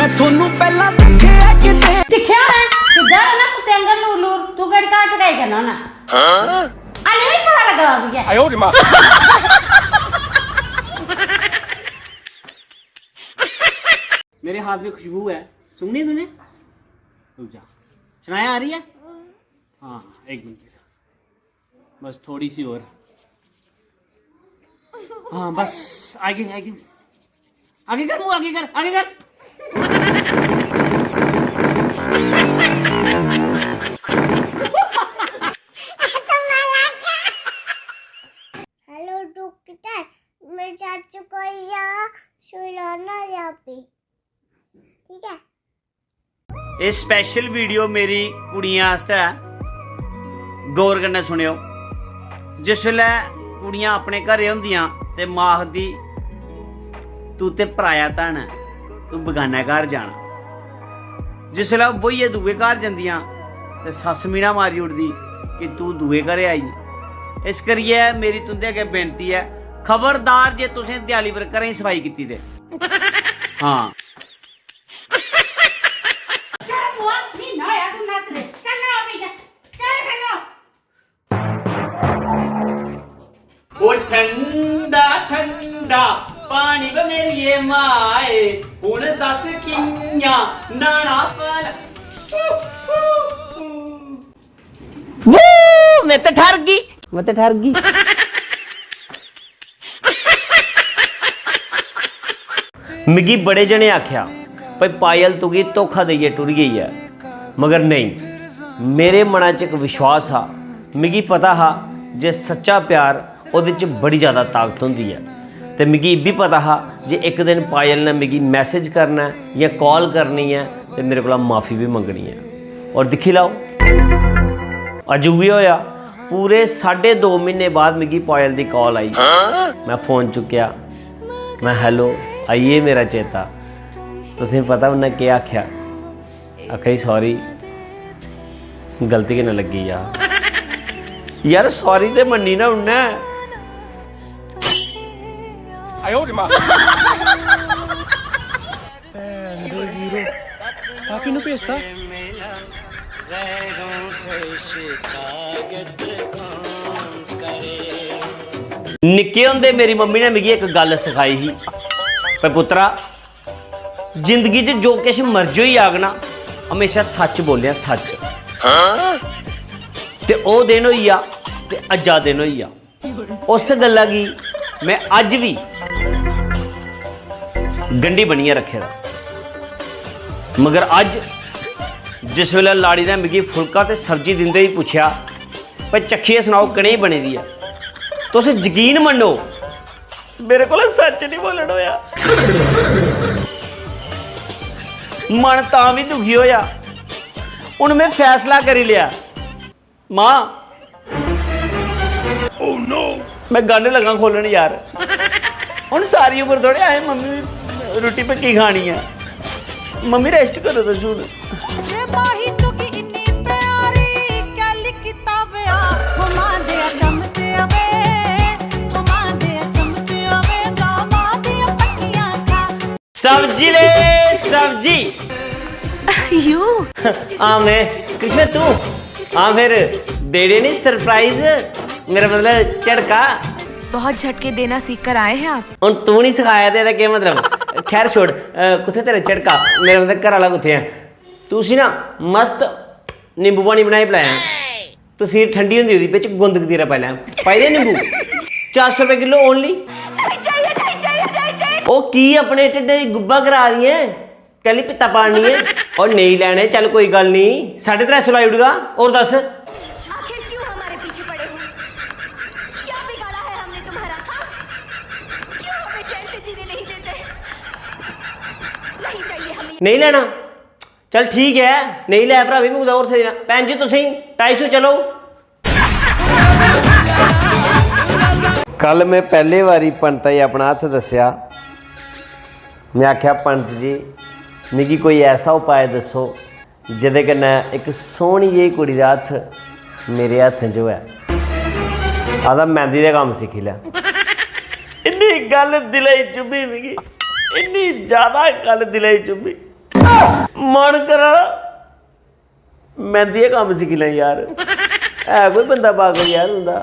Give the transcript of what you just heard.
मैं थोनू पहला दिखे किते दिखया है किधर है ना कुत्ते अंदर लूर लूर तू गड़ का टकाई करना ना हां अरे नहीं पता लगा बाबू क्या आयो रे मां मेरे हाथ में खुशबू है, सुननी तूने? रुक जा, शनाया आ रही है? हाँ एक मिनट, बस थोड़ी सी और। हाँ बस आगे आगे आगे कर, मुँह आगे कर, आगे कर। हेलो डॉक्टर, मेरे चाचू को यहाँ सुलाना यहाँ पे, ठीक है? ये स्पेशल वीडियो मेरी कुड़ियां आस्ते गौर कन्नै सुनियो। जिस वेले कुड़ियां अपने घरे होंदियां ते मां आखदी तू ते पराया धन है, तू बगाने घर जाना। जिस वेले बोइये दूए घर जंदियां ते सस मीना मारी उड़दी कि तू दूए घरे आई। इस करियै मेरी तुंदे अग्गे बेनती है, खबरदार जे तुसें दियाली पर घरें सफाई कीती ते हाँ वो ठंडा ठंडा पानी व मेरी माए हुण दस कियां नाना पाला। मैं तो ठर गई मिगी बड़े जने आख्या भाई पायल तुगी धोखा देइयै टुर गई है, मगर नहीं, मेरे मना च एक विश्वास हा। मिगी पता हा जे सच्चा प्यार ओहदे च बड़ी ज़्यादा ताकत होंदी है। ते मिगी भी पता हा जे एक दिन पायल ने मिगी मैसेज करना है या कॉल करनी है ते मेरे को माफ़ी भी मंगनी है। और दिक्खी लाओ अज उही होया, पूरे 2.5 महीने बाद मिगी पायल की कॉल आई। मैं फ़ोन चुक्या, मैं हैलो आइए मेरा चेता। तुसें पता उन्हें क्या आख्या? आखा सॉरी गलती के न लगी यार सॉरी ते मन्नी ना उन्हें। आयो रे मां बाकी नु भेजता निक्के होंदे मेरी मम्मी ने मिगी एक गल सिखाई ही, भाई पुत्रा जिंदगी च जो किश मर्जी होई आग ना, हमेशा सच बोलिया, सच। ते ओ दिन होइया ते अज्जा दिन होइया। उस गल्ला गी मैं अज भी गंढी बनिए रखे दा। मगर अज जिस वेले लाड़ी ने मिगी फुलका ते सब्जी दिंदे ही पुछया भाई चखिए सनाओ कनेही बनी दी है, तुस यकीन मन्नो मेरे को सच नहीं बोलन होया। मन तां भी दुखी होया। हुण मैं फैसला करी लिया, मां oh no मैं गंढ लगा खोलन यार। हुण सारी उम्र थोड़े आए मम्मी रोटी पक्की खानी है, मम्मी रेस्ट करो तो छूट। सब्जी ले सब्जी यू हाँ मैं किसमें तू हाँ फिर दे दे नहीं सरप्राइज, मेरा मतलब झटका। बहुत झटके देना सीख कर आए हैं आप। और तू नहीं सिखाया तेरा क्या मतलब? खैर छोड़, कुत्थे तेरा झटका, मेरा मतलब घर वाला कुत्थे है? तू सी ना मस्त नींबू पानी बनाई पिलाया, तसीर ठंडी होंदी ओदी बिच गुंद कतीरा पाई लैं, पाई दे नींबू। 400 रुपए किलो ओनली। ओ की अपने ढिड्डे दी गुब्बा करा दिए, कहली पित्ता पानी है और नहीं लेने, चल कोई गल नहीं 350 लाई उड़गा। और दस आखिर क्यों हमारे पीछे पड़े हो? क्या बिगाड़ा है हमने तुम्हारा? क्यों हमें चैन से जीने नहीं देते? नहीं चाहिए हमें। नहीं लेना, चल ठीक है नहीं लै भरा भी मैं और थे देना। भैन जी तुम 250 चलो। कल मैं पहले बारी पंत ही अपना हथ दसिया, मैं आख्या पंत जी मिगी कोई ऐसा उपाय दसो जिहदे कन्नै एक सोहनी जी कुड़ी दा हथ मेरे हत्थ जो है आदा मेहंदी का काम सीखी लिया। इन्नी गल दिले चुभी मिगी, इन्नी ज़्यादा गल दिले चुभी। मन करा मेहंदी काम सिक्खी लें यार, है कोई बंदा पागल यार होंदा।